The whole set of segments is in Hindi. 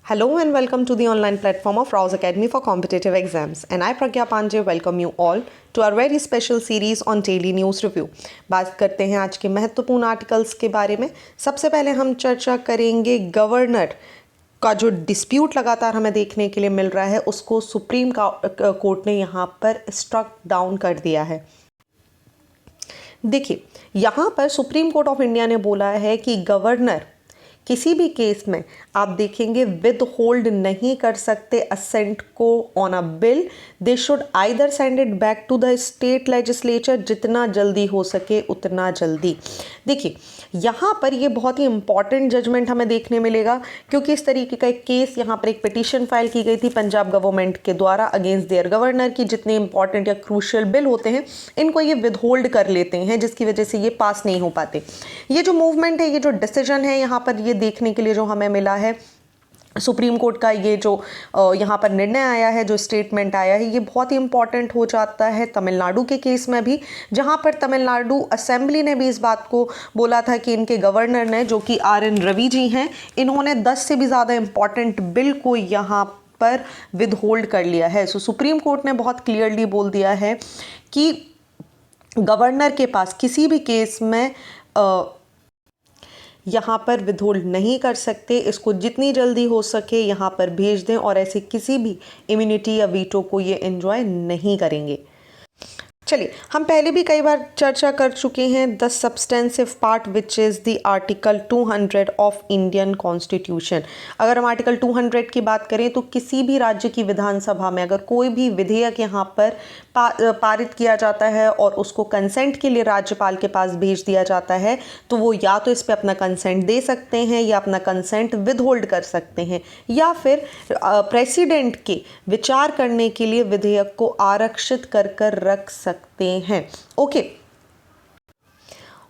Hello and welcome to the online platform of Rouse Academy for Competitive Exams. And I, Pragya Pandey, welcome you all to our very special series on Daily News Review. बात करते हैं आज के महत्वपूर्ण आर्टिकल्स के बारे में। सबसे पहले हम चर्चा करेंगे गवर्नर का जो डिस्प्यूट लगातार हमें देखने के लिए मिल रहा है, उसको सुप्रीम कोर्ट ने यहाँ पर स्ट्रक डाउन कर दिया है। देखिए, यहाँ पर सुप्रीम कोर्ट ऑफ इंडिया ने बोला है कि गवर्नर किसी भी केस में आप देखेंगे विद होल्ड नहीं कर सकते असेंट को on a bill. They should either send it back to the state legislature, जितना जल्दी हो सके उतना जल्दी। देखिए, यहाँ पर ये बहुत ही इंपॉर्टेंट जजमेंट हमें देखने मिलेगा, क्योंकि इस तरीके का एक केस यहाँ पर एक पिटीशन फाइल की गई थी पंजाब गवर्नमेंट के द्वारा अगेंस्ट देयर गवर्नर की जितने इंपॉर्टेंट या क्रूशियल बिल होते हैं इनको ये विद होल्ड कर लेते हैं, जिसकी वजह से ये पास नहीं हो पाते। ये जो मूवमेंट है, ये जो डिसीजन है, यहाँ पर ये देखने के लिए जो हमें मिला है सुप्रीम कोर्ट का, ये जो यहाँ पर निर्णय आया है, जो स्टेटमेंट आया है, ये बहुत ही इंपॉर्टेंट हो जाता है तमिलनाडु के केस में भी, जहाँ पर तमिलनाडु असेंबली ने भी इस बात को बोला था कि इनके गवर्नर ने, जो कि RN रवि जी हैं, इन्होंने 10 से भी ज़्यादा इंपॉर्टेंट बिल को यहाँ पर विद होल्ड कर लिया है। सो सुप्रीम कोर्ट ने बहुत क्लियरली बोल दिया है कि गवर्नर के पास किसी भी केस में यहाँ पर विदहोल्ड नहीं कर सकते, इसको जितनी जल्दी हो सके यहाँ पर भेज दें और ऐसे किसी भी इम्यूनिटी या वीटो को ये एंजॉय नहीं करेंगे। चलिए, हम पहले भी कई बार चर्चा कर चुके हैं the substantive part which is the article 200 of Indian constitution. अगर हम आर्टिकल 200 की बात करें तो किसी भी राज्य की विधानसभा में अगर कोई भी विधेयक यहाँ पर पारित किया जाता है और उसको कंसेंट के लिए राज्यपाल के पास भेज दिया जाता है, तो वो या तो इस पर अपना कंसेंट दे सकते हैं या अपना कंसेंट विद होल्ड कर सकते हैं, या फिर प्रेसिडेंट के विचार करने के लिए विधेयक को आरक्षित कर रख सकते हैं। ओके,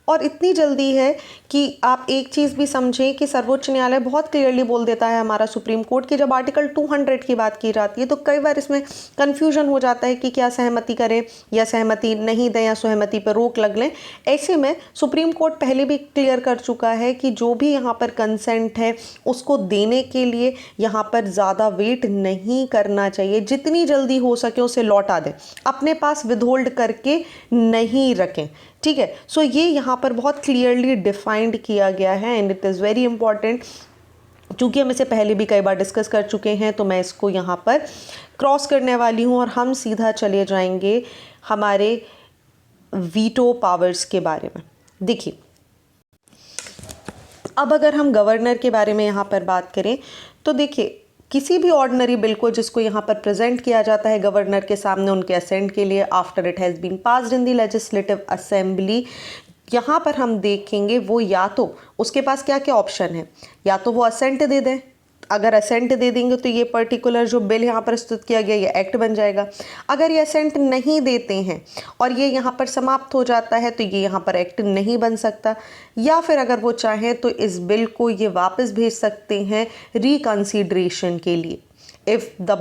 और इतनी जल्दी है कि आप एक चीज़ भी समझें कि सर्वोच्च न्यायालय बहुत क्लियरली बोल देता है हमारा सुप्रीम कोर्ट कि जब आर्टिकल 200 की बात की जाती है तो कई बार इसमें कन्फ्यूजन हो जाता है कि क्या सहमति करें या सहमति नहीं दें या सहमति पर रोक लग लें। ऐसे में सुप्रीम कोर्ट पहले भी क्लियर कर चुका है कि जो भी यहाँ पर कंसेंट है उसको देने के लिए यहाँ पर ज़्यादा वेट नहीं करना चाहिए, जितनी जल्दी हो सके उसे लौटा दें, अपने पास विदहोल्ड करके नहीं रखें। ठीक है, सो ये यहाँ पर बहुत क्लियरली डिफाइंड किया गया है and it is very important. चूँकि हम इसे पहले भी कई बार डिस्कस कर चुके हैं तो मैं इसको यहाँ पर क्रॉस करने वाली हूँ और हम सीधा चले जाएंगे हमारे वीटो पावर्स के बारे में। देखिए, अब अगर हम गवर्नर के बारे में यहाँ पर बात करें तो देखिए, किसी भी ऑर्डिनरी बिल को जिसको यहाँ पर प्रेजेंट किया जाता है गवर्नर के सामने उनके असेंट के लिए after it has been passed in the legislative assembly, यहाँ पर हम देखेंगे वो या तो उसके पास क्या क्या ऑप्शन है, या तो वो असेंट दे दें। अगर असेंट दे देंगे तो ये पर्टिकुलर जो बिल यहाँ प्रस्तुत किया गया ये एक्ट बन जाएगा। अगर ये असेंट नहीं देते हैं और ये यहाँ पर समाप्त हो जाता है तो ये यहाँ पर एक्ट नहीं बन सकता, या फिर अगर वो चाहें तो इस बिल को ये वापस भेज सकते हैं रिकंसीडरेशन के लिए। If the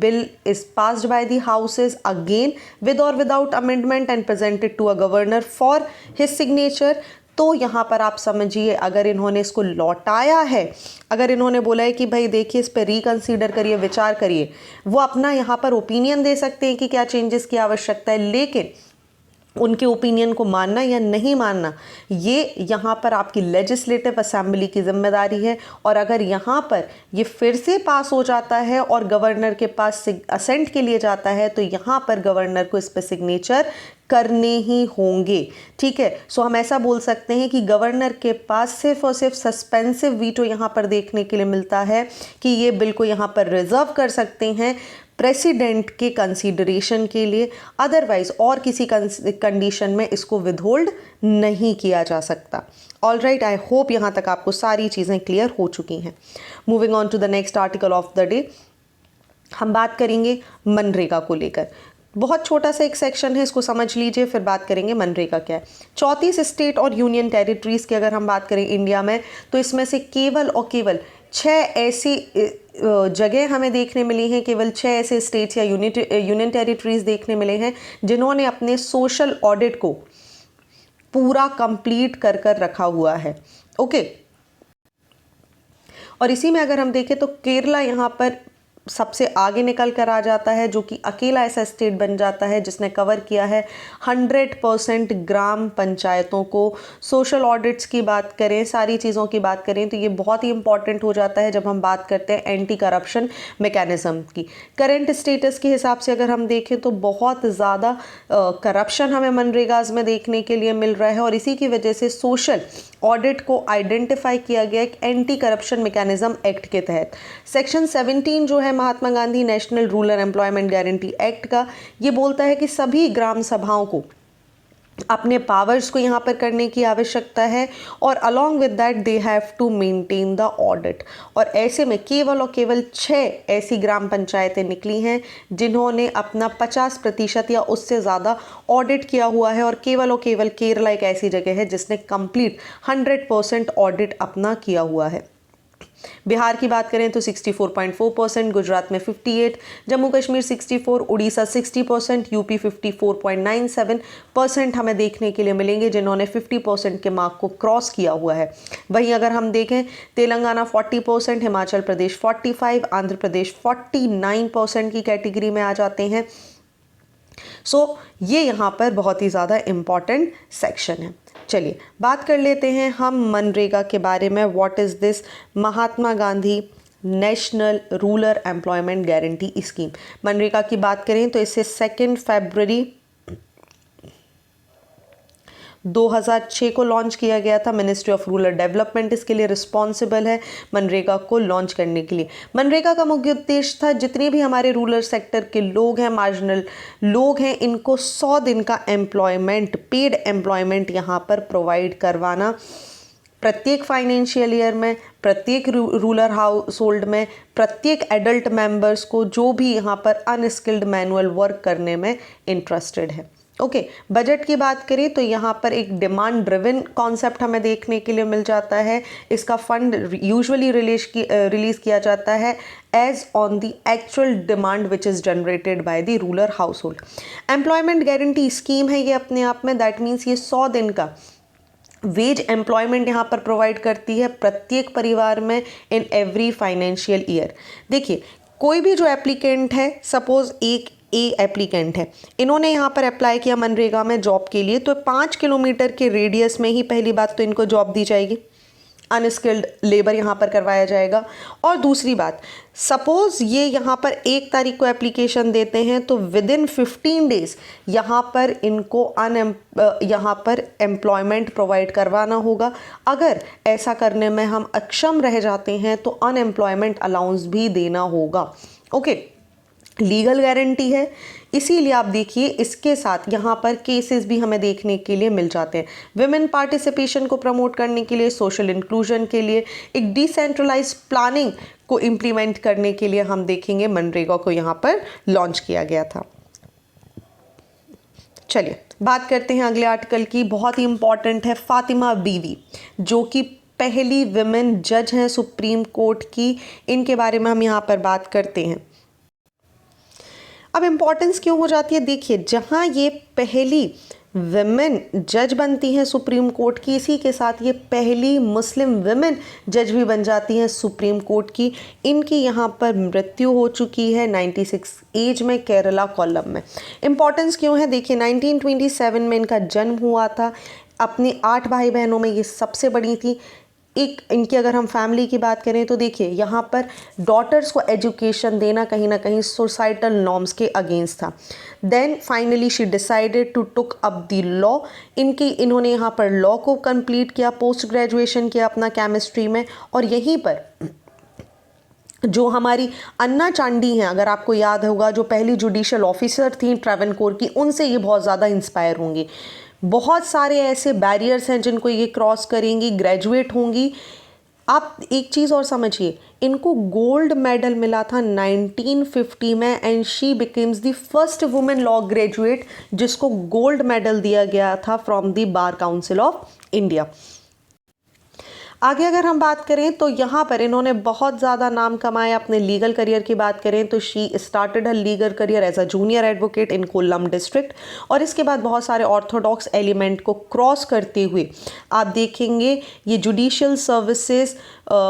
bill is passed by the houses again with or without amendment and presented to a governor for his signature, तो यहाँ पर आप समझिए अगर इन्होंने इसको लौटाया है, अगर इन्होंने बोला है कि भाई देखिए इस पर रिकंसीडर करिए, विचार करिए, वो अपना यहाँ पर ओपिनियन दे सकते हैं कि क्या चेंजेस की आवश्यकता है, लेकिन उनके ओपिनियन को मानना या नहीं मानना ये यहाँ पर आपकी लेजिस्लेटिव असेंबली की जिम्मेदारी है। और अगर यहाँ पर ये फिर से पास हो जाता है और गवर्नर के पास असेंट के लिए जाता है तो यहाँ पर गवर्नर को इस पर सिग्नेचर करने ही होंगे। ठीक है, सो हम ऐसा बोल सकते हैं कि गवर्नर के पास सिर्फ और सिर्फ सस्पेंसिव वीटो यहाँ पर देखने के लिए मिलता है कि ये बिल को यहाँ पर रिजर्व कर सकते हैं प्रेसिडेंट के कंसीडरेशन के लिए, अदरवाइज और किसी कंडीशन में इसको विदहोल्ड नहीं किया जा सकता। ऑल राइट, आई होप यहाँ तक आपको सारी चीज़ें क्लियर हो चुकी हैं। Moving on to the next article of the day, हम बात करेंगे मनरेगा को लेकर। बहुत छोटा सा एक सेक्शन है, इसको समझ लीजिए, फिर बात करेंगे मनरेगा क्या है। 34 स्टेट और यूनियन टेरिटरीज़ की अगर हम बात करें इंडिया में तो इसमें से केवल और केवल 6 ऐसी जगह हमें देखने मिली हैं, केवल 6 ऐसे स्टेट्स या यूनियन टेरिटरीज़ देखने मिले हैं जिन्होंने अपने सोशल ऑडिट को पूरा कंप्लीट कर रखा हुआ है। ओके, और इसी में अगर हम देखें तो केरला यहाँ पर सबसे आगे निकल कर आ जाता है, जो कि अकेला ऐसा स्टेट बन जाता है जिसने कवर किया है 100% ग्राम पंचायतों को। सोशल ऑडिट्स की बात करें, सारी चीज़ों की बात करें तो ये बहुत ही इंपॉर्टेंट हो जाता है जब हम बात करते हैं एंटी करप्शन मैकेनिज्म की। करंट स्टेटस के हिसाब से अगर हम देखें तो बहुत ज़्यादा करप्शन हमें मनरेगाज में देखने के लिए मिल रहा है, और इसी की वजह से सोशल ऑडिट को आइडेंटिफाई किया गया एक एंटी करप्शन मैकेनिज्म एक्ट के तहत। सेक्शन 17 जो है Mahatma Gandhi national rural employment guarantee act का, ये बोलता है कि सभी ग्राम सभाओं को अपने पावर्स को यहाँ पर करने की आवश्यकता है, और along with that they have to maintain the audit. और ऐसे में केवल और केवल 6 ऐसी ग्राम पंचायतें निकली हैं जिन्होंने अपना 50% या उससे ज़्यादा ऑडिट किया हुआ है, और केवल केरला एक ऐसी जगह है जिसने कंप्लीट 100% ऑडिट अपना किया हुआ है। बिहार की बात करें तो 64.4%, गुजरात में 58%, जम्मू कश्मीर 64%, उड़ीसा 60%, यूपी 54.97% हमें देखने के लिए मिलेंगे जिन्होंने 50% के मार्क को क्रॉस किया हुआ है। वहीं अगर हम देखें तेलंगाना 40%, हिमाचल प्रदेश 45%, आंध्र प्रदेश 49% की कैटेगरी में आ जाते हैं। ये यहाँ पर बहुत ही ज़्यादा इम्पॉर्टेंट सेक्शन है। चलिए बात कर लेते हैं हम मनरेगा के बारे में। What is this Mahatma Gandhi national rural employment guarantee scheme. MNREGA की बात करें तो इसे 2 फरवरी 2006 को लॉन्च किया गया था। मिनिस्ट्री ऑफ रूरल डेवलपमेंट इसके लिए रिस्पॉन्सिबल है मनरेगा को लॉन्च करने के लिए। मनरेगा का मुख्य उद्देश्य था जितने भी हमारे रूरल सेक्टर के लोग हैं, मार्जिनल लोग हैं, इनको 100 दिन का एम्प्लॉयमेंट, पेड एम्प्लॉयमेंट यहाँ पर प्रोवाइड करवाना। प्रत्येक फाइनेंशियल ईयर में, प्रत्येक रूरल हाउस होल्ड में, प्रत्येक एडल्ट मेंबर्स को जो भी यहाँ पर अनस्किल्ड मैनुअल वर्क करने में इंटरेस्टेड है। ओके, बजट की बात करें तो यहाँ पर एक डिमांड ड्रिवन कॉन्सेप्ट हमें देखने के लिए मिल जाता है। इसका फंड यूजुअली रिलीज किया जाता है as on the actual demand which is generated by the rural household. Employment guarantee scheme है ये अपने आप में, दैट मीन्स ये 100 दिन का वेज एम्प्लॉयमेंट यहाँ पर प्रोवाइड करती है प्रत्येक परिवार में इन एवरी फाइनेंशियल ईयर। देखिए, कोई भी जो एप्लीकेंट है, सपोज एक एप्लीकेंट है, इन्होंने यहाँ पर अप्लाई किया मनरेगा में जॉब के लिए, तो 5 किलोमीटर के रेडियस में ही पहली बात तो इनको जॉब दी जाएगी, अनस्किल्ड लेबर यहाँ पर करवाया जाएगा। और दूसरी बात, सपोज ये यहाँ पर 1 तारीख को एप्लीकेशन देते हैं तो विद इन 15 डेज यहाँ पर इनको यहाँ पर एम्प्लॉयमेंट प्रोवाइड करवाना होगा। अगर ऐसा करने में हम अक्षम रह जाते हैं तो अनएम्प्लॉयमेंट अलाउंस भी देना होगा। ओके, लीगल गारंटी है, इसीलिए आप देखिए इसके साथ यहाँ पर केसेस भी हमें देखने के लिए मिल जाते हैं। विमेन पार्टिसिपेशन को प्रमोट करने के लिए, सोशल इंक्लूजन के लिए, एक डिसेंट्रलाइज प्लानिंग को इम्प्लीमेंट करने के लिए हम देखेंगे मनरेगा को यहाँ पर लॉन्च किया गया था। चलिए बात करते हैं अगले आर्टिकल की, बहुत ही इंपॉर्टेंट है। फातिमा बीवी जो कि पहली विमेन जज हैं सुप्रीम कोर्ट की, इनके बारे में हम यहाँ पर बात करते हैं। अब इम्पॉर्टेंस क्यों हो जाती है, देखिए जहाँ ये पहली विमेन जज बनती हैं सुप्रीम कोर्ट की, इसी के साथ ये पहली मुस्लिम विमेन जज भी बन जाती हैं सुप्रीम कोर्ट की। इनकी यहाँ पर मृत्यु हो चुकी है 96 एज में, केरला कोल्लम में। इम्पॉर्टेंस क्यों है, देखिए 1927 में इनका जन्म हुआ था। अपने 8 भाई बहनों में ये सबसे बड़ी थी। एक इनकी अगर हम फैमिली की बात करें तो देखिए यहाँ पर डॉटर्स को एजुकेशन देना कहीं ना कहीं सोसाइटल नॉर्म्स के अगेंस्ट था। Then finally she decided to took up the law. इन्होंने यहाँ पर लॉ को कंप्लीट किया, पोस्ट ग्रेजुएशन किया अपना केमिस्ट्री में। और यहीं पर जो हमारी अन्ना चांडी हैं, अगर आपको याद होगा, जो पहली जुडिशियल ऑफिसर थी ट्रावनकोर की, उनसे ये बहुत ज़्यादा इंस्पायर होंगी। बहुत सारे ऐसे बैरियर्स हैं जिनको ये क्रॉस करेंगी, ग्रेजुएट होंगी। आप एक चीज़ और समझिए, इनको गोल्ड मेडल मिला था 1950 में, and she becomes the first women law graduate जिसको गोल्ड मेडल दिया गया था from the bar council of India. आगे अगर हम बात करें तो यहाँ पर इन्होंने बहुत ज़्यादा नाम कमाया। अपने लीगल करियर की बात करें तो she started her legal career as a junior advocate in Kollam district, और इसके बाद बहुत सारे ऑर्थोडॉक्स एलिमेंट को क्रॉस करते हुए आप देखेंगे ये जुडिशियल सर्विसेज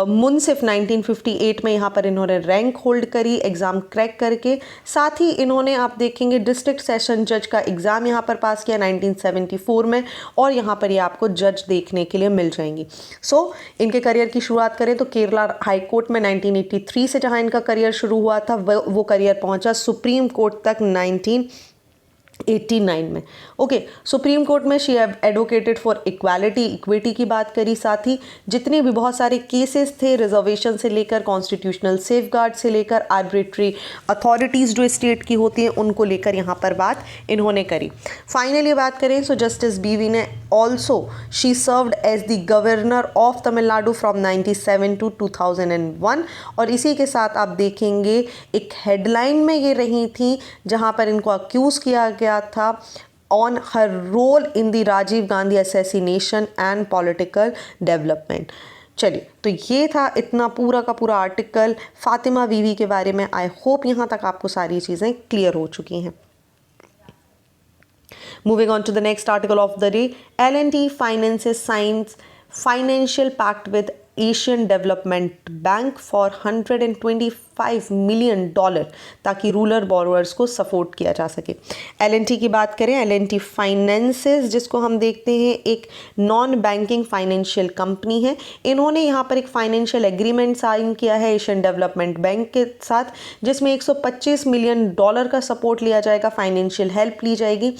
मुनसिफ 1958 में यहाँ पर इन्होंने रैंक होल्ड करी एग्ज़ाम क्रैक करके। साथ ही इन्होंने आप देखेंगे डिस्ट्रिक्ट सेशन जज का एग्ज़ाम यहाँ पर पास किया 1974 में, और यहाँ पर ये आपको जज देखने के लिए मिल जाएंगी। सो इनके करियर की शुरुआत करें तो केरला हाई कोर्ट में 1983 से जहाँ इनका करियर शुरू हुआ था वो करियर पहुँचा सुप्रीम कोर्ट तक 1989 में। ओके, सुप्रीम कोर्ट में शी एडवोकेटेड फॉर इक्विटी की बात करी। साथ ही जितने भी बहुत सारे केसेस थे रिजर्वेशन से लेकर कॉन्स्टिट्यूशनल सेफगार्ड से लेकर आर्बिट्री अथॉरिटीज़ जो स्टेट की होती हैं उनको लेकर यहाँ पर बात इन्होंने करी। फाइनली बात करें सो जस्टिस बीवी ने also she served as the governor of Tamil Nadu from 97 to 2001, और इसी के साथ आप देखेंगे एक हेडलाइन में ये रही थी जहाँ पर इनको अक्यूज़ किया गया था on her role in the Rajiv Gandhi assassination and political development. चलिए, तो ये था इतना पूरा का पूरा आर्टिकल फातिमा बीवी के बारे में। आई होप यहाँ तक आपको सारी चीज़ें क्लियर हो चुकी हैं। Moving on to the next article of the day, L&T Finances signs financial pact with Asian Development Bank for $125 million ताकि रूरल बोरोअर्स को सपोर्ट किया जा सके। L&T की बात करें, L&T फाइनेंसेस जिसको हम देखते हैं एक नॉन बैंकिंग फाइनेंशियल कंपनी है। इन्होंने यहाँ पर एक फाइनेंशियल एग्रीमेंट साइन किया है एशियन डेवलपमेंट बैंक के साथ, जिसमें $125 मिलियन का सपोर्ट लिया जाएगा, फाइनेंशियल हेल्प ली जाएगी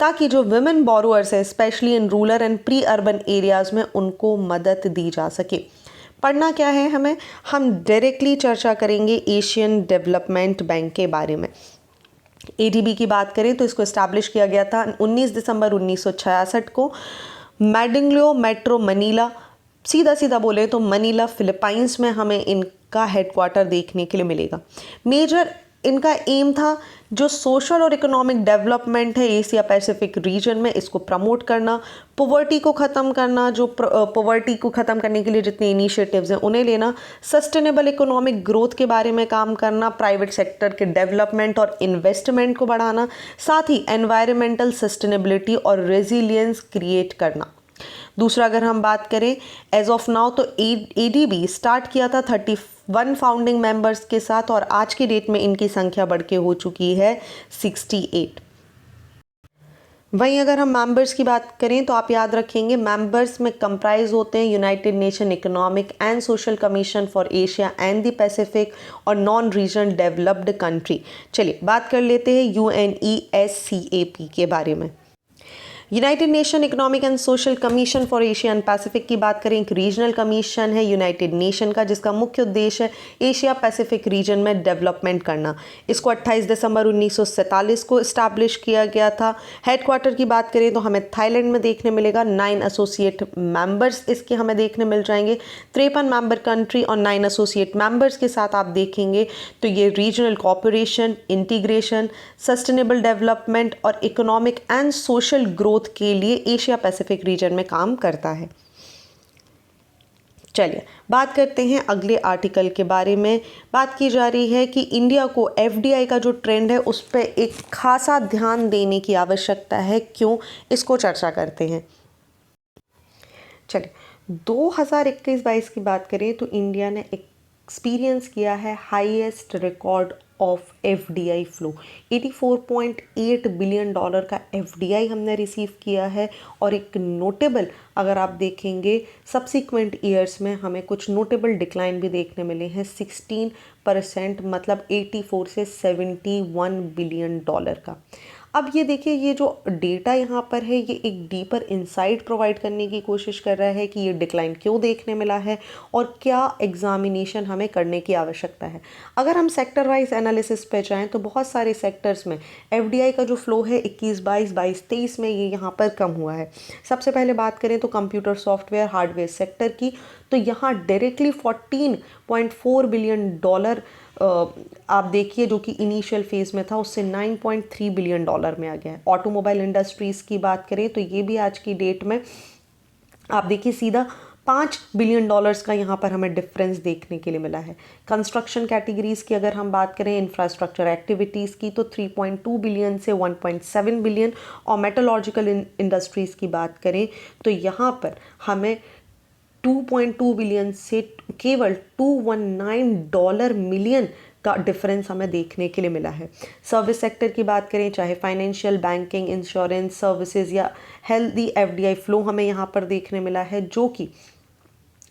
ताकि जो विमेन बोरोअर्स है specially in rural and pre urban areas में उनको मदद दी जा सके। पढ़ना क्या है हमें, हम डायरेक्टली चर्चा करेंगे एशियन डेवलपमेंट बैंक के बारे में। एडीबी की बात करें तो इसको इस्टेब्लिश किया गया था 19 दिसंबर 1966 को मैडिंग्लो मेट्रो मनीला, सीधा बोले तो मनीला फिलीपाइंस में हमें इनका हेडक्वार्टर देखने के लिए मिलेगा। मेजर इनका एम था जो सोशल और इकोनॉमिक डेवलपमेंट है एशिया पैसिफिक रीजन में इसको प्रमोट करना, पॉवर्टी को ख़त्म करना, जो पॉवर्टी को ख़त्म करने के लिए जितने इनिशिएटिव्स हैं उन्हें लेना, सस्टेनेबल इकोनॉमिक ग्रोथ के बारे में काम करना, प्राइवेट सेक्टर के डेवलपमेंट और इन्वेस्टमेंट को बढ़ाना, साथ ही एनवायरमेंटल सस्टेनेबिलिटी और रेजिलियंस क्रिएट करना। दूसरा अगर हम बात करें एज ऑफ नाउ तो एडीबी स्टार्ट किया था 31 फाउंडिंग मेंबर्स के साथ, और आज की डेट में इनकी संख्या बढ़ के हो चुकी है 68। वहीं अगर हम मेंबर्स की बात करें तो आप याद रखेंगे मेंबर्स में कंप्राइज होते हैं United nation economic and social commission for Asia and the Pacific और नॉन रीजन डेवलप्ड कंट्री। चलिए बात कर लेते हैं UNESCAP के बारे में। United nation economic and social commission for Asia and Pacific की बात करें, एक रीजनल कमीशन है यूनाइटेड नेशन का जिसका मुख्य उद्देश्य है एशिया पैसिफिक रीजन में डेवलपमेंट करना। इसको 28 दिसंबर 1947 को इस्टेब्लिश किया गया था। हेडक्वार्टर की बात करें तो हमें थाईलैंड में देखने मिलेगा। 9 एसोसिएट मेंबर्स इसके हमें देखने मिल जाएंगे। 53 मेंबर कंट्री और 9 एसोसिएट मेंबर्स के साथ आप देखेंगे तो ये regional cooperation, integration, sustainable development और इकोनॉमिक एंड सोशल ग्रोथ के लिए एशिया पैसिफिक रीजन में काम करता है। चलिए बात करते हैं अगले आर्टिकल के बारे में। बात की जा रही है कि इंडिया को एफडीआई का जो ट्रेंड है उस पर एक खासा ध्यान देने की आवश्यकता है। क्यों, इसको चर्चा करते हैं। चलिए 2021-22 की बात करें तो इंडिया ने एक्सपीरियंस किया है highest record of FDI flow. 84.8 billion dollar का एफडीआई हमने रिसीव किया है, और एक नोटेबल अगर आप देखेंगे सब्सिक्वेंट ईयर्स में हमें कुछ नोटेबल डिक्लाइन भी देखने मिले हैं 16%, मतलब 84 से 71 बिलियन डॉलर का। अब ये देखिए ये जो डेटा यहाँ पर है ये एक डीपर इंसाइट प्रोवाइड करने की कोशिश कर रहा है कि ये डिक्लाइन क्यों देखने मिला है और क्या एग्जामिनेशन हमें करने की आवश्यकता है। अगर हम सेक्टर वाइज एनालिसिस पे जाएँ तो बहुत सारे सेक्टर्स में एफडीआई का जो फ्लो है 21-22, 22-23 में ये यहाँ पर कम हुआ है। सबसे पहले बात करें तो कंप्यूटर सॉफ्टवेयर हार्डवेयर सेक्टर की, तो यहाँ डायरेक्टली 14.4 बिलियन डॉलर आप देखिए जो कि इनिशियल फेज़ में था उससे 9.3 बिलियन डॉलर में आ गया है। ऑटोमोबाइल इंडस्ट्रीज़ की बात करें तो ये भी आज की डेट में आप देखिए सीधा $5 बिलियन का यहाँ पर हमें डिफरेंस देखने के लिए मिला है। कंस्ट्रक्शन कैटेगरीज की अगर हम बात करें, इंफ्रास्ट्रक्चर एक्टिविटीज़ की, तो 3.2 बिलियन से 1.7 बिलियन, और मेटलॉजिकल इंडस्ट्रीज़ की बात करें तो यहाँ पर हमें 2.2 बिलियन से केवल $219 मिलियन का डिफरेंस हमें देखने के लिए मिला है। सर्विस सेक्टर की बात करें, चाहे फाइनेंशियल, बैंकिंग, इंश्योरेंस सर्विसेज या हेल्दी एफडीआई फ्लो हमें यहाँ पर देखने मिला है, जो कि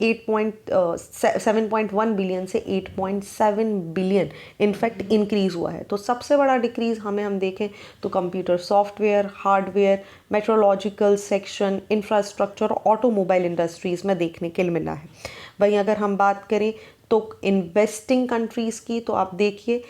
7.1 बिलियन से 8.7 बिलियन इनफैक्ट इंक्रीज़ हुआ है। तो सबसे बड़ा डिक्रीज़ हम देखें तो computer software, hardware, metrological section, infrastructure, automobile industries में देखने के लिए मिला है। वहीं अगर हम बात करें तो इन्वेस्टिंग कंट्रीज़ की, तो आप देखिए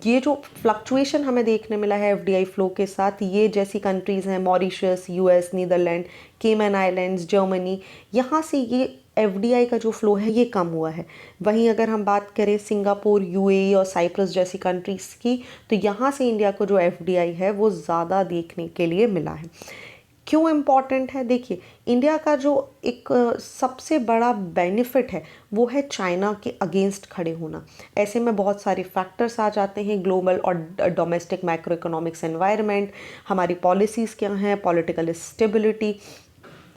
ये जो फ्लक्चुएशन हमें देखने मिला है एफडीआई फ्लो के साथ, ये जैसी कंट्रीज़ हैं मॉरिशस, यूएस, नीदरलैंड, केमन आइलैंड्स, जर्मनी, यहाँ से ये एफडीआई का जो फ्लो है ये कम हुआ है। वहीं अगर हम बात करें सिंगापुर, यूएई और साइप्रस जैसी कंट्रीज़ की, तो यहाँ से इंडिया को जो एफडीआई है वो ज़्यादा देखने के लिए मिला है। क्यों इम्पॉर्टेंट है? देखिए, इंडिया का जो एक सबसे बड़ा बेनिफिट है वो है चाइना के अगेंस्ट खड़े होना। ऐसे में बहुत सारे फैक्टर्स आ जाते हैं, ग्लोबल और डोमेस्टिक मैक्रो इकोनॉमिक्स एनवायरनमेंट, हमारी पॉलिसीज़ क्या हैं, पॉलिटिकल स्टेबिलिटी,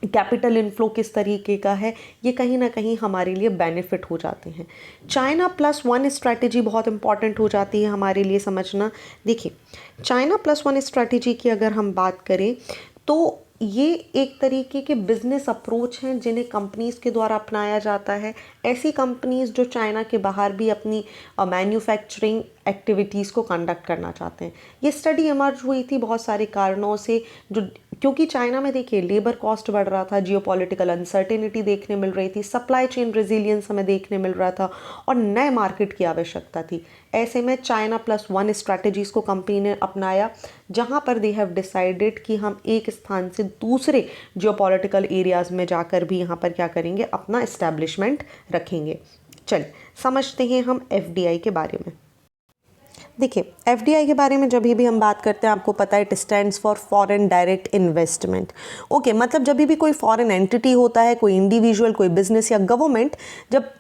कैपिटल इनफ्लो किस तरीके का है, ये कहीं ना कहीं हमारे लिए बेनिफिट हो जाते हैं। चाइना प्लस वन स्ट्रैटेजी बहुत इंपॉर्टेंट हो जाती है हमारे लिए समझना। देखिए, चाइना प्लस वन स्ट्रैटेजी की अगर हम बात करें तो ये एक तरीके के बिजनेस अप्रोच हैं जिन्हें कंपनीज़ के द्वारा अपनाया जाता है। ऐसी कंपनीज़ जो चाइना के बाहर भी अपनी मैन्युफैक्चरिंग एक्टिविटीज़ को कंडक्ट करना चाहते हैं। ये स्टडी इमर्ज हुई थी बहुत सारे कारणों से, जो क्योंकि चाइना में देखिए लेबर कॉस्ट बढ़ रहा था, जियोपॉलिटिकल अनसर्टेनिटी देखने मिल रही थी, सप्लाई चेन रेजिलियंस हमें देखने मिल रहा था और नए मार्केट की आवश्यकता थी। ऐसे में चाइना प्लस वन स्ट्रैटेजीज़ को कंपनी ने अपनाया, जहां पर दे हैव डिसाइडेड कि हम एक स्थान से दूसरे जियोपॉलिटिकल एरियाज़ में जाकर भी यहाँ पर क्या करेंगे, अपना इस्टेब्लिशमेंट रखेंगे। चलिए समझते हैं हम एफडीआई के बारे में। देखिए, एफडीआई के बारे में जब भी हम बात करते हैं, आपको पता है it stands for foreign direct investment. Okay, मतलब जब भी कोई फॉरेन एंटिटी होता है, कोई इंडिविजुअल, कोई बिजनेस या गवर्नमेंट जब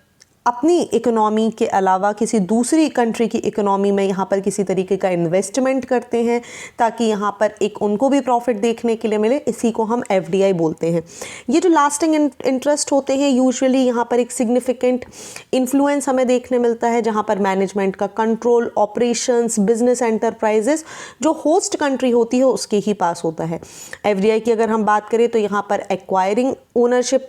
अपनी इकोनॉमी के अलावा किसी दूसरी कंट्री की इकोनॉमी में यहाँ पर किसी तरीके का इन्वेस्टमेंट करते हैं ताकि यहाँ पर एक उनको भी प्रॉफिट देखने के लिए मिले, इसी को हम एफडीआई बोलते हैं। ये जो लास्टिंग इंटरेस्ट होते हैं, यूजुअली यहाँ पर एक सिग्निफिकेंट इन्फ्लुएंस हमें देखने मिलता है, जहाँ पर मैनेजमेंट का कंट्रोल, ऑपरेशंस, बिजनेस एंटरप्राइजेस जो होस्ट कंट्री होती है उसके ही पास होता है। एफडीआई की अगर हम बात करें तो यहाँ पर एक्वायरिंग ओनरशिप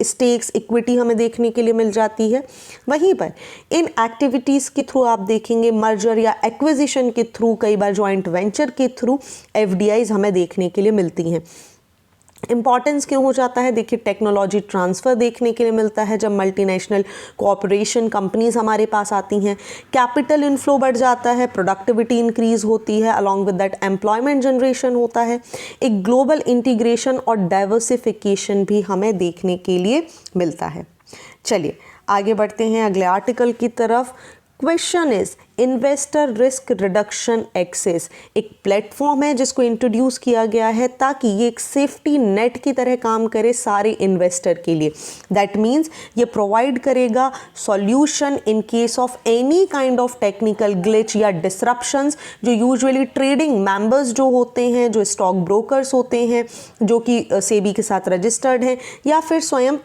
स्टेक्स, इक्विटी हमें देखने के लिए मिल जाती है। वहीं पर इन एक्टिविटीज़ के थ्रू आप देखेंगे मर्जर या एक्विजिशन के थ्रू, कई बार जॉइंट वेंचर के थ्रू एफडीआईज हमें देखने के लिए मिलती हैं। इंपॉर्टेंस क्यों हो जाता है? देखिए, टेक्नोलॉजी ट्रांसफ़र देखने के लिए मिलता है जब मल्टीनेशनल कोऑपरेशन कंपनीज हमारे पास आती हैं। कैपिटल इनफ्लो बढ़ जाता है, प्रोडक्टिविटी इंक्रीज होती है, along with that employment generation होता है। एक ग्लोबल इंटीग्रेशन और डाइवर्सिफिकेशन भी हमें देखने के लिए मिलता है। चलिए आगे बढ़ते हैं अगले आर्टिकल की तरफ। Question is investor risk reduction access एक प्लेटफॉर्म है जिसको इंट्रोड्यूस किया गया है ताकि ये एक सेफ्टी नेट की तरह काम करे सारे इन्वेस्टर के लिए। दैट मीन्स ये प्रोवाइड करेगा solution in case of any kind of technical glitch या डिसरप्शंस जो यूजुअली ट्रेडिंग मेंबर्स जो होते हैं, जो स्टॉक ब्रोकर्स होते हैं, जो कि सेबी के साथ रजिस्टर्ड हैं, या फिर स्वयं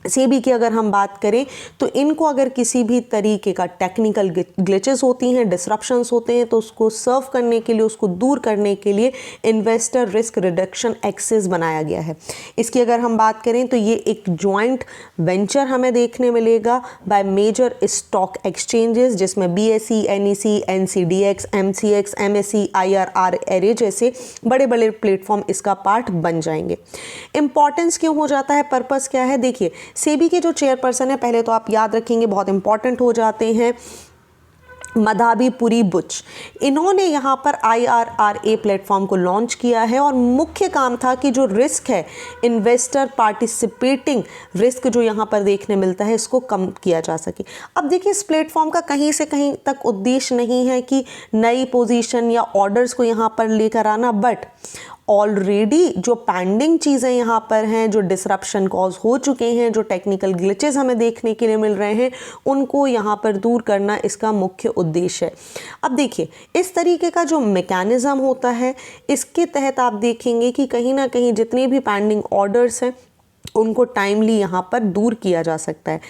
सेबी की अगर हम बात करें तो इनको अगर किसी भी तरीके का टेक्निकल ग्लिचेस होती हैं, डिसरप्शंस होते हैं, तो उसको सर्व करने के लिए, उसको दूर करने के लिए इन्वेस्टर रिस्क रिडक्शन एक्सेस बनाया गया है। इसकी अगर हम बात करें तो ये एक जॉइंट वेंचर हमें देखने मिलेगा बाय मेजर स्टॉक एक्सचेंजेस, जिसमें BSE, NEC, NCDEX, MCX, MSE, IRR जैसे बड़े बड़े प्लेटफॉर्म इसका पार्ट बन जाएंगे। इंपॉर्टेंस क्यों हो जाता है, पर्पस क्या है? देखिए, सेबी के जो चेयरपर्सन है, पहले तो आप याद रखेंगे बहुत इंपॉर्टेंट हो जाते हैं, मधाबी पुरी बुच। इन्होंने यहाँ पर IRRA प्लेटफॉर्म को लॉन्च किया है और मुख्य काम था कि जो रिस्क है, इन्वेस्टर पार्टिसिपेटिंग रिस्क जो यहाँ पर देखने मिलता है, इसको कम किया जा सके। अब देखिए, इस प्लेटफॉर्म का कहीं से कहीं तक उद्देश्य नहीं है कि नई पोजीशन या ऑर्डर्स को यहाँ पर लेकर आना, बट ऑलरेडी जो पेंडिंग चीज़ें यहाँ पर हैं, जो डिसरप्शन कॉज हो चुके हैं, जो टेक्निकल ग्लिचेस हमें देखने के लिए मिल रहे हैं, उनको यहाँ पर दूर करना इसका मुख्य उद्देश्य है। अब देखिए, इस तरीके का जो मैकेनिज़्म होता है, इसके तहत आप देखेंगे कि कहीं ना कहीं जितने भी पेंडिंग ऑर्डर्स हैं उनको टाइमली यहाँ पर दूर किया जा सकता है।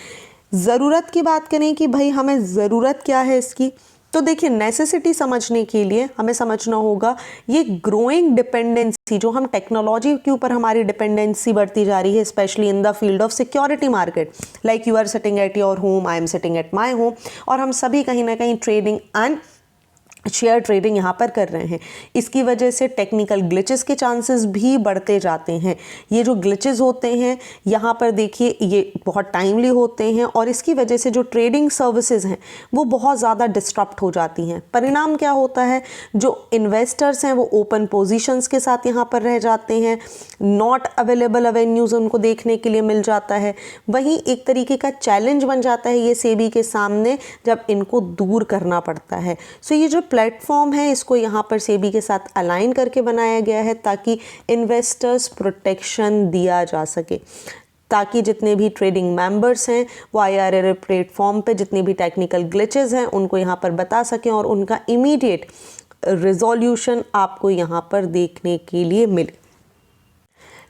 ज़रूरत की बात करें कि भाई हमें ज़रूरत क्या है इसकी, तो देखिए नेसेसिटी समझने के लिए हमें समझना होगा ये ग्रोइंग डिपेंडेंसी, जो हम टेक्नोलॉजी के ऊपर हमारी डिपेंडेंसी बढ़ती जा रही है, specially in the field of security market, like you are sitting at your home, I am sitting at my home, और हम सभी कहीं ना कहीं ट्रेडिंग एंड शेयर ट्रेडिंग यहाँ पर कर रहे हैं। इसकी वजह से टेक्निकल ग्लिचेस के चांसेस भी बढ़ते जाते हैं। ये जो ग्लिचेस होते हैं यहाँ पर देखिए, ये बहुत टाइमली होते हैं और इसकी वजह से जो ट्रेडिंग सर्विसेज हैं वो बहुत ज़्यादा डिस्टर्प्ट हो जाती हैं। परिणाम क्या होता है, जो इन्वेस्टर्स हैं वो ओपन पोजीशंस के साथ यहाँ पर रह जाते हैं, नॉट अवेलेबल एवेन्यूज़ उनको देखने के लिए मिल जाता है। वहीं एक तरीके का चैलेंज बन जाता है ये सेबी के सामने जब इनको दूर करना पड़ता है। सो ये जो प्लेटफॉर्म है इसको यहाँ पर सेबी के साथ अलाइन करके बनाया गया है ताकि इन्वेस्टर्स प्रोटेक्शन दिया जा सके, ताकि जितने भी ट्रेडिंग मेंबर्स हैं वो IRA प्लेटफॉर्म पे जितने भी टेक्निकल ग्लिचेस हैं उनको यहाँ पर बता सकें और उनका इमीडिएट रिजोल्यूशन आपको यहाँ पर देखने के लिए मिले।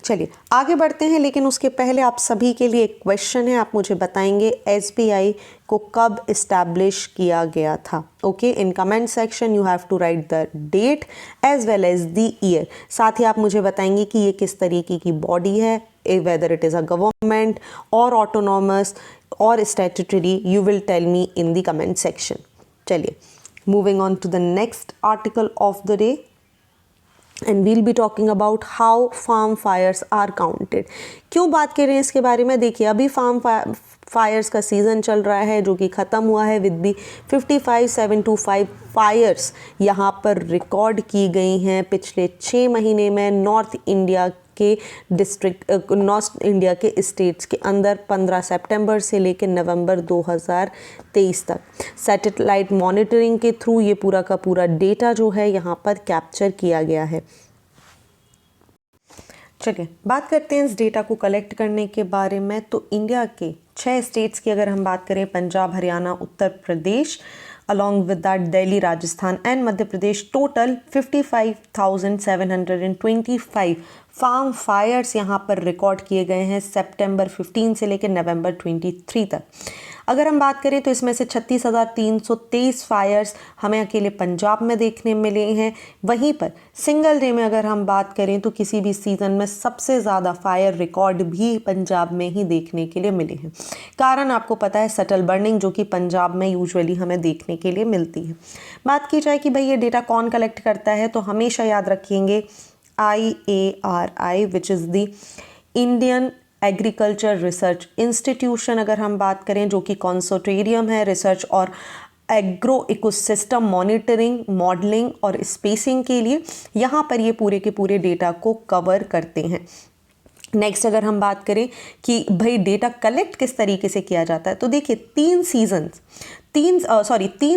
चलिए आगे बढ़ते हैं, लेकिन उसके पहले आप सभी के लिए एक क्वेश्चन है। आप मुझे बताएंगे SBI को कब इस्टेब्लिश किया गया था। Okay, in comment section you have to write the date as well as the year. साथ ही आप मुझे बताएंगे कि ये किस तरीके की बॉडी है, whether it is a government or autonomous or statutory, you will tell me in the comment section. चलिए moving on to the next article of the day, and we'll be talking about how farm fires are counted. क्यों बात कर रहे हैं इसके बारे में, देखिए अभी फार्म फायर्स का सीज़न चल रहा है जो कि ख़त्म हुआ है विद बी 55,725 फायर्स यहाँ पर रिकॉर्ड की गई हैं पिछले 6 महीने में नॉर्थ इंडिया के नॉर्थ इंडिया के स्टेट्स के अंदर 15 सितंबर से लेकर नवंबर 2023 तक। सैटेलाइट मॉनिटरिंग के थ्रू ये पूरा का पूरा डेटा जो है यहाँ पर कैप्चर किया गया है। चलिए बात करते हैं इस डेटा को कलेक्ट करने के बारे में। तो इंडिया के 6 स्टेट्स की अगर हम बात करें, Punjab, Haryana, Uttar Pradesh, along with that Delhi, Rajasthan and Madhya Pradesh, total 55,725 farm fires यहाँ पर रिकॉर्ड किए गए हैं सितंबर 15 से लेकर नवंबर 23 तक। अगर हम बात करें तो इसमें से 36,323 फायर्स हमें अकेले पंजाब में देखने मिले हैं। वहीं पर सिंगल डे में अगर हम बात करें तो किसी भी सीज़न में सबसे ज़्यादा फायर रिकॉर्ड भी पंजाब में ही देखने के लिए मिले हैं। कारण आपको पता है, सटल बर्निंग जो कि पंजाब में यूजुअली हमें देखने के लिए मिलती है। बात की जाए कि भाई ये डेटा कौन कलेक्ट करता है, तो हमेशा याद रखेंगे IARI which is the Indian agriculture research institution अगर हम बात करें, जो कि कंसोर्टियम है रिसर्च और एग्रो इकोसिस्टम मॉनिटरिंग, मॉडलिंग और स्पेसिंग के लिए। यहाँ पर ये पूरे के पूरे डेटा को कवर करते हैं। नेक्स्ट अगर हम बात करें कि भाई डेटा कलेक्ट किस तरीके से किया जाता है, तो देखिए 3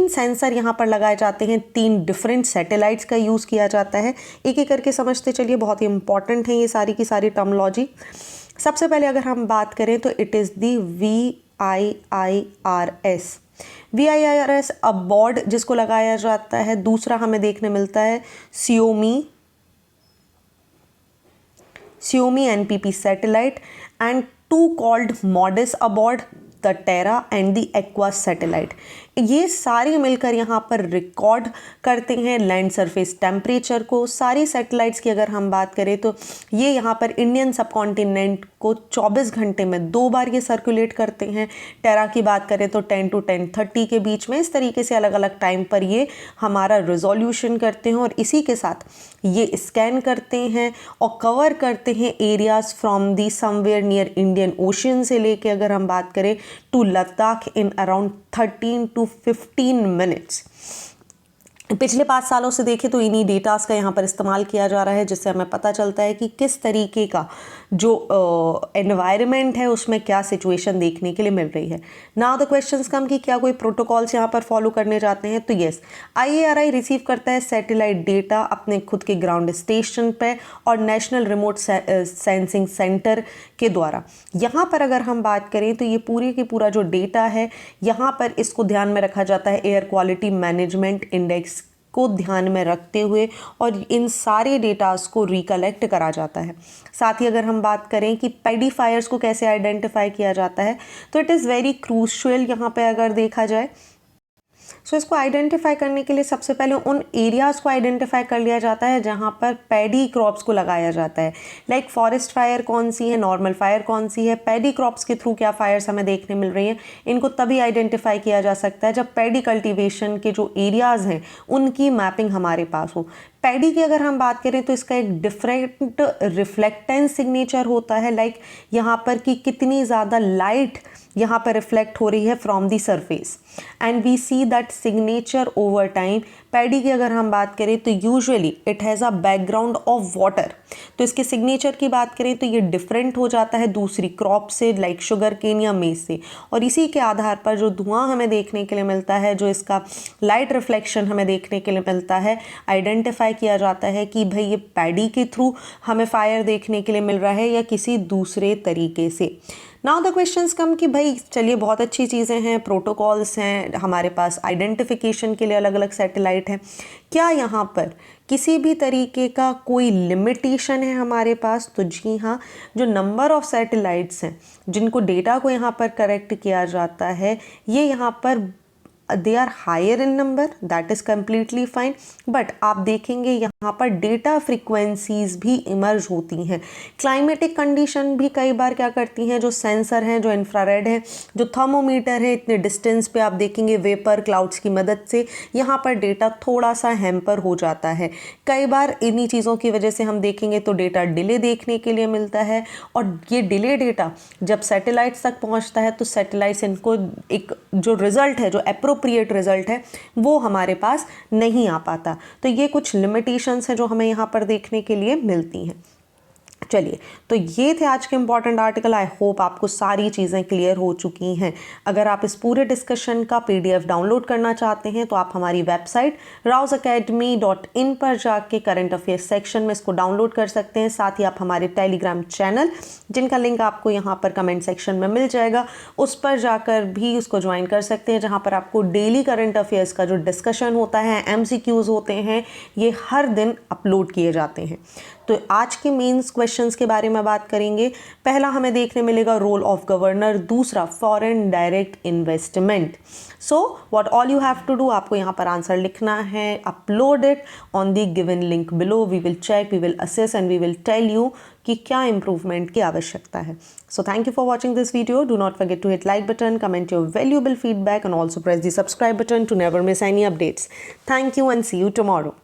सेंसर यहाँ पर लगाए जाते हैं, 3 डिफरेंट सैटेलाइट्स का यूज़ किया जाता है। एक एक करके समझते चलिए, बहुत ही इंपॉर्टेंट है ये सारी की सारी टर्मोलॉजी। सबसे पहले अगर हम बात करें तो it is the VIIRS a board जिसको लगाया जाता है। दूसरा हमें देखने मिलता है Xiaomi NPP satellite and 2 called MODIS aboard the Terra and the Aqua satellite। ये सारी मिलकर यहाँ पर रिकॉर्ड करते हैं लैंड सरफेस टेम्परेचर को। सारी सैटेलाइट्स की अगर हम बात करें तो ये यहाँ पर इंडियन सबकॉन्टिनेंट को 24 घंटे में 2 बार ये सर्कुलेट करते हैं। टेरा की बात करें तो 10 to 10:30 के बीच में। इस तरीके से अलग अलग टाइम पर ये हमारा रिजोल्यूशन करते हैं और इसी के साथ ये स्कैन करते हैं और कवर करते हैं areas from the somewhere near Indian ocean से लेके अगर हम बात करें to Ladakh in around 13 to 15 minutes. पिछले 5 सालों से देखें तो इन्हीं डेटास का यहाँ पर इस्तेमाल किया जा रहा है, जिससे हमें पता चलता है कि किस तरीके का जो एनवायरनमेंट है उसमें क्या सिचुएशन देखने के लिए मिल रही है। नाउ द क्वेश्चंस कम कि क्या कोई प्रोटोकॉल्स यहाँ पर फॉलो करने जाते हैं, तो यस, IARI रिसीव करता है सैटेलाइट डेटा अपने खुद के ग्राउंड स्टेशन पे और नेशनल रिमोट सेंसिंग सेंटर के द्वारा। यहाँ पर अगर हम बात करें तो ये पूरे के पूरा जो डेटा है यहाँ पर इसको ध्यान में रखा जाता है एयर क्वालिटी मैनेजमेंट इंडेक्स को ध्यान में रखते हुए, और इन सारे डेटास को रिकलेक्ट करा जाता है। साथ ही अगर हम बात करें कि पेडिफायर्स को कैसे आइडेंटिफाई किया जाता है, तो इट इज़ वेरी क्रूशियल यहाँ पे अगर देखा जाए। सो इसको आइडेंटिफाई करने के लिए सबसे पहले उन एरियाज़ को आइडेंटिफाई कर लिया जाता है जहाँ पर पैडी क्रॉप्स को लगाया जाता है। लाइक फॉरेस्ट फायर कौन सी है, नॉर्मल फायर कौन सी है, पैडी क्रॉप्स के थ्रू क्या फायर्स हमें देखने मिल रही हैं, इनको तभी आइडेंटिफाई किया जा सकता है जब पैडी कल्टीवेशन के जो एरियाज़ हैं उनकी मैपिंग हमारे पास हो। पैडी की अगर हम बात करें तो इसका एक डिफरेंट रिफ्लेक्टेंस सिग्नेचर होता है, लाइक यहाँ पर कि कितनी ज़्यादा लाइट यहाँ पर रिफ्लेक्ट हो रही है from the surface, and we see that signature over time. Paddy की अगर हम बात करें तो usually it has a background of water, तो इसके सिग्नेचर की बात करें तो ये डिफरेंट हो जाता है दूसरी क्रॉप से, लाइक शुगर केन या मेज से, और इसी के आधार पर जो धुआं हमें देखने के लिए मिलता है, जो इसका लाइट रिफ्लेक्शन हमें देखने के लिए मिलता है, आइडेंटिफाई किया जाता है कि भाई ये पैडी के थ्रू हमें फायर देखने के लिए मिल रहा है या किसी दूसरे तरीके से। नाउ द क्वेश्चंस कम कि भाई चलिए बहुत अच्छी चीज़ें हैं, प्रोटोकॉल्स हैं, हमारे पास आइडेंटिफिकेशन के लिए अलग अलग सैटेलाइट हैं, क्या यहाँ पर किसी भी तरीके का कोई लिमिटेशन है हमारे पास? तो जी हाँ, जो नंबर ऑफ सैटेलाइट्स हैं जिनको डेटा को यहाँ पर करेक्ट किया जाता है, ये यहाँ पर they are higher in number, that is completely fine, but आप देखेंगे यहाँ पर डेटा फ्रीक्वेंसीज भी इमर्ज होती हैं। क्लाइमेटिक कंडीशन भी कई बार क्या करती हैं, जो सेंसर हैं, जो इंफ्रारेड हैं, जो थर्मोमीटर है, इतने डिस्टेंस पे आप देखेंगे वेपर क्लाउड्स की मदद से यहाँ पर डेटा थोड़ा सा हैम्पर हो जाता है। कई बार इन्हीं चीज़ों की वजह से हम देखेंगे तो डेटा डिले देखने के लिए मिलता है, और ये डिले डेटा जब सैटेलाइट्स तक पहुँचता है तो सैटेलाइट्स इनको एक जो रिज़ल्ट है, जो अप्रोप्रिएट रिज़ल्ट है, वो हमारे पास नहीं आ पाता। तो ये कुछ लिमिटेशंस हैं जो हमें यहाँ पर देखने के लिए मिलती हैं। चलिए, तो ये थे आज के इम्पॉर्टेंट आर्टिकल। आई होप आपको सारी चीज़ें क्लियर हो चुकी हैं। अगर आप इस पूरे डिस्कशन का PDF डाउनलोड करना चाहते हैं तो आप हमारी वेबसाइट rousacademy.in पर जाके करंट अफेयर्स सेक्शन में इसको डाउनलोड कर सकते हैं। साथ ही आप हमारे टेलीग्राम चैनल, जिनका लिंक आपको यहाँ पर कमेंट सेक्शन में मिल जाएगा, उस पर जाकर भी उसको ज्वाइन कर सकते हैं, जहाँ पर आपको डेली करंट अफेयर्स का जो डिस्कशन होता है, MCQs होते हैं, ये हर दिन अपलोड किए जाते हैं। तो आज के मेंस क्वेश्चंस के बारे में बात करेंगे। पहला हमें देखने मिलेगा रोल ऑफ गवर्नर, दूसरा foreign direct investment. So what all you have to do, आपको यहाँ पर आंसर लिखना है, upload it on the given link below. We will check, we will assess and we will tell you कि क्या इंप्रूवमेंट की आवश्यकता है। So thank you for watching this video. Do not forget to hit like button, comment your valuable feedback and also press the subscribe button to never miss any updates. Thank you and see you tomorrow.